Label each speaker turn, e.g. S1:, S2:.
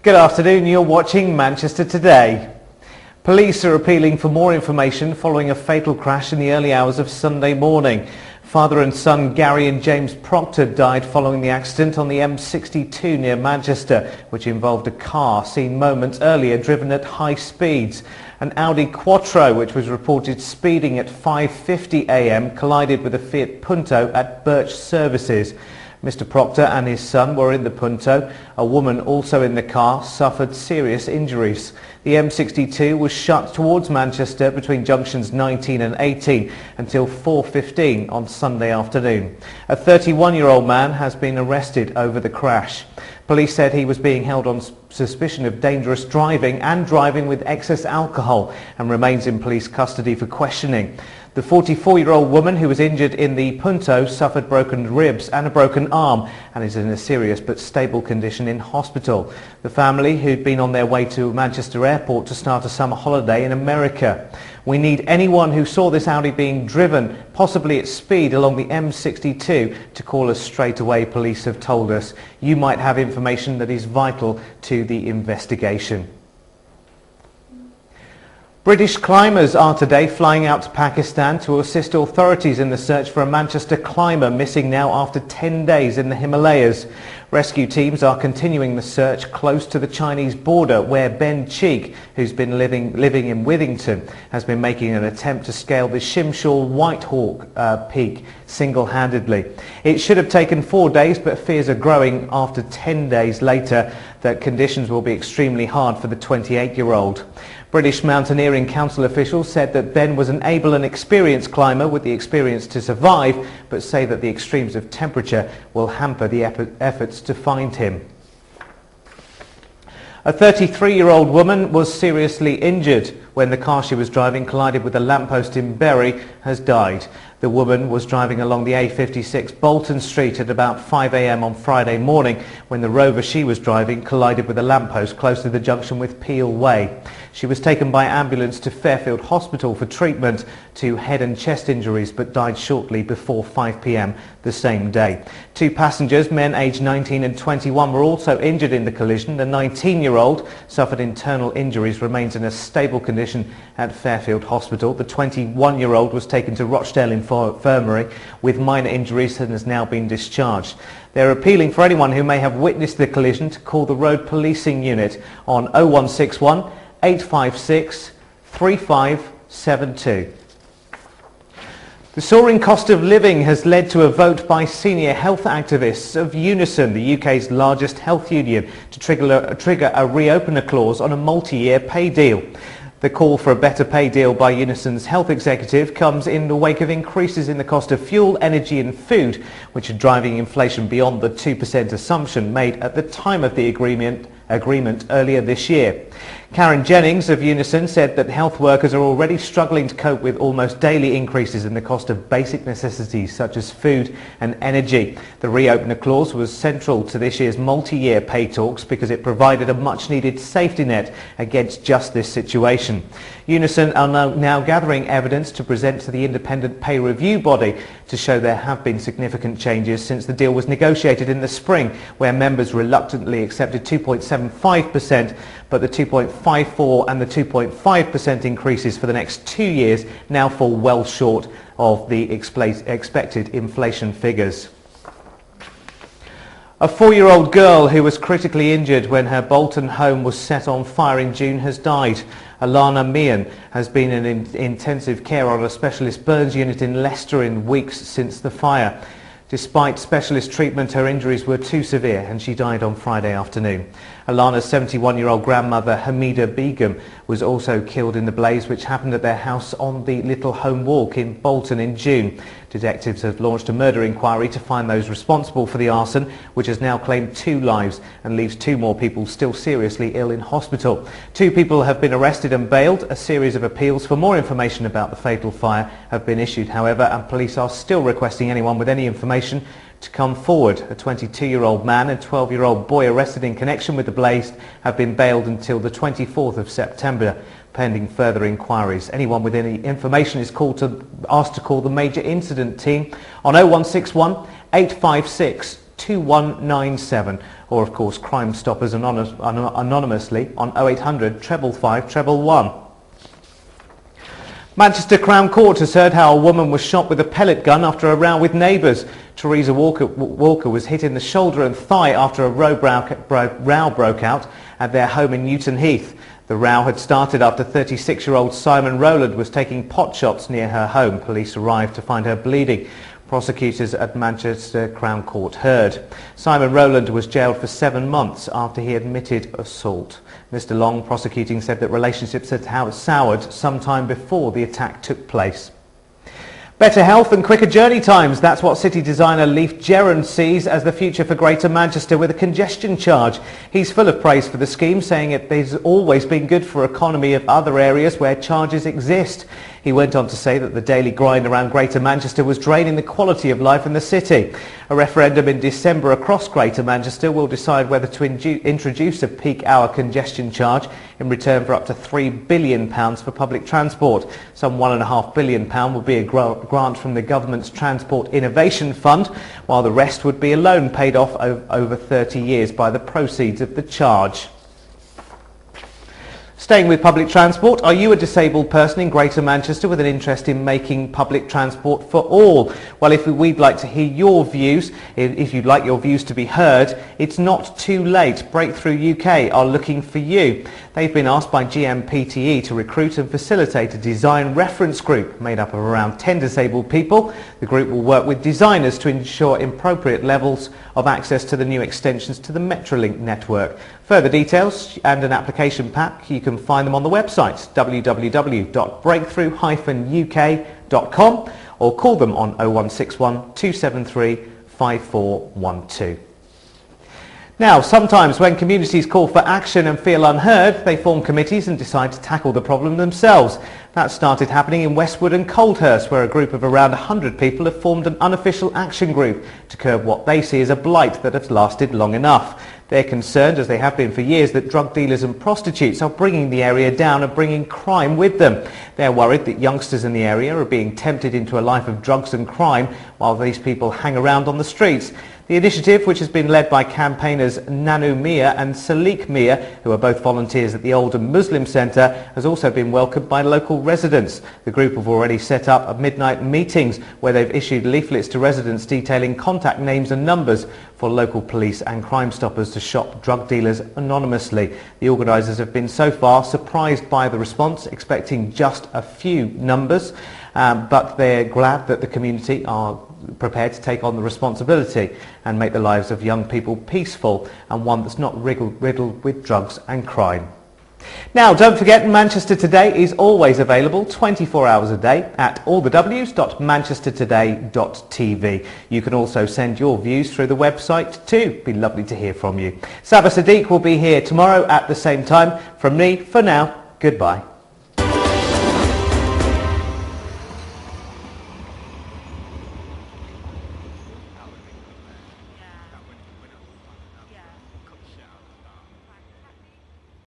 S1: Good afternoon, you're watching Manchester Today. Police are appealing for more information following a fatal crash in the early hours of Sunday morning. Father and son Gary and James Proctor died following the accident on the M62 near Manchester, which involved a car seen moments earlier driven at high speeds. An Audi Quattro, which was reported speeding at 5:50 a.m, collided with a Fiat Punto at Birch Services. Mr. Proctor and his son were in the Punto. A woman also in the car suffered serious injuries. The M62 was shut towards Manchester between junctions 19 and 18 until 4:15 on Sunday afternoon. A 31-year-old man has been arrested over the crash. Police said he was being held on suspicion of dangerous driving and driving with excess alcohol and remains in police custody for questioning. The 44-year-old woman who was injured in the Punto suffered broken ribs and a broken arm and is in a serious but stable condition in hospital. The family, who'd been on their way to Manchester Airport to start a summer holiday in America. We need anyone who saw this Audi being driven, possibly at speed, along the M62 to call us straight away, police have told us. You might have information that is vital to the investigation. British climbers are today flying out to Pakistan to assist authorities in the search for a Manchester climber missing now after 10 days in the Himalayas. Rescue teams are continuing the search close to the Chinese border, where Ben Cheek, who's been living in Withington, has been making an attempt to scale the Shimshal Whitehawk peak single-handedly. It should have taken 4 days, but fears are growing after 10 days later that conditions will be extremely hard for the 28-year-old. British Mountaineering Council officials said that Ben was an able and experienced climber with the experience to survive, but say that the extremes of temperature will hamper the efforts to find him. A 33-year-old woman was seriously injured when the car she was driving collided with a lamppost in Bury, has died. The woman was driving along the A56 Bolton Street at about 5 a.m. on Friday morning when the Rover she was driving collided with a lamppost close to the junction with Peel Way. She was taken by ambulance to Fairfield Hospital for treatment to head and chest injuries, but died shortly before 5 p.m. the same day. Two passengers, men aged 19 and 21, were also injured in the collision. The 19-year-old suffered internal injuries, remains in a stable condition at Fairfield Hospital. The 21-year-old was taken to Rochdale Infirmary with minor injuries and has now been discharged. They're appealing for anyone who may have witnessed the collision to call the Road Policing Unit on 0161 856 3572. The soaring cost of living has led to a vote by senior health activists of Unison, the UK's largest health union, to trigger a reopener clause on a multi-year pay deal. The call for a better pay deal by Unison's health executive comes in the wake of increases in the cost of fuel, energy and food, which are driving inflation beyond the 2% assumption made at the time of the agreement earlier this year. Karen Jennings of Unison said that health workers are already struggling to cope with almost daily increases in the cost of basic necessities such as food and energy. The reopener clause was central to this year's multi-year pay talks because it provided a much-needed safety net against just this situation. Unison are now gathering evidence to present to the independent pay review body to show there have been significant changes since the deal was negotiated in the spring, where members reluctantly accepted 2.75%, but the 2.54 and the 2.5% increases for the next 2 years now fall well short of the expected inflation figures. A 4-year-old girl who was critically injured when her Bolton home was set on fire in June has died. Alana Meehan has been in intensive care on a specialist burns unit in Leicester in weeks since the fire. Despite specialist treatment, her injuries were too severe and she died on Friday afternoon. Alana's 71-year-old grandmother, Hamida Begum, was also killed in the blaze which happened at their house on the Little Home Walk in Bolton in June. Detectives have launched a murder inquiry to find those responsible for the arson, which has now claimed 2 lives and leaves 2 more people still seriously ill in hospital. 2 people have been arrested and bailed. A series of appeals for more information about the fatal fire have been issued, however, and police are still requesting anyone with any information to come forward. A 22-year-old man and 12-year-old boy arrested in connection with the blaze have been bailed until the 24th of September, pending further inquiries. Anyone with any information is asked to call the Major Incident Team on 0161 856 2197, or of course Crime Stoppers anonymously on 0800 555 111. Manchester Crown Court has heard how a woman was shot with a pellet gun after a row with neighbours. Teresa Walker was hit in the shoulder and thigh after a row broke out at their home in Newton Heath. The row had started after 36-year-old Simon Rowland was taking pot shots near her home. Police arrived to find her bleeding. Prosecutors at Manchester Crown Court heard. Simon Rowland was jailed for 7 months after he admitted assault. Mr. Long, prosecuting, said that relationships had soured sometime before the attack took place. Better health and quicker journey times. That's what city designer Leif Gerrand sees as the future for Greater Manchester with a congestion charge. He's full of praise for the scheme, saying it has always been good for economy of other areas where charges exist. He went on to say that the daily grind around Greater Manchester was draining the quality of life in the city. A referendum in December across Greater Manchester will decide whether to introduce a peak hour congestion charge in return for up to £3 billion for public transport. Some £1.5 billion will be a grant from the government's Transport Innovation Fund, while the rest would be a loan paid off over 30 years by the proceeds of the charge. Staying with public transport, are you a disabled person in Greater Manchester with an interest in making public transport for all? Well, we'd like to hear your views. If you'd like your views to be heard, it's not too late. Breakthrough UK are looking for you. They've been asked by GMPTE to recruit and facilitate a design reference group made up of around 10 disabled people. The group will work with designers to ensure appropriate levels of access to the new extensions to the Metrolink network. Further details and an application pack, you can find them on the website www.breakthrough-uk.com or call them on 0161 273 5412. Now, sometimes when communities call for action and feel unheard, they form committees and decide to tackle the problem themselves. That started happening in Westwood and Coldhurst, where a group of around 100 people have formed an unofficial action group to curb what they see as a blight that has lasted long enough. They're concerned, as they have been for years, that drug dealers and prostitutes are bringing the area down and bringing crime with them. They're worried that youngsters in the area are being tempted into a life of drugs and crime while these people hang around on the streets. The initiative, which has been led by campaigners Nanu Mia and Salik Mia, who are both volunteers at the Oldham Muslim Centre, has also been welcomed by local residents. The group have already set up midnight meetings where they've issued leaflets to residents detailing contact names and numbers for local police and Crime Stoppers to shop drug dealers anonymously. The organisers have been so far surprised by the response, expecting just a few numbers, but they're glad that the community are prepared to take on the responsibility and make the lives of young people peaceful and one that's not riddled with drugs and crime. Now, don't forget, Manchester Today is always available 24 hours a day at allthews.manchestertoday.tv. You can also send your views through the website too. It'd be lovely to hear from you. Sabah Sadiq will be here tomorrow at the same time. From me, for now, goodbye.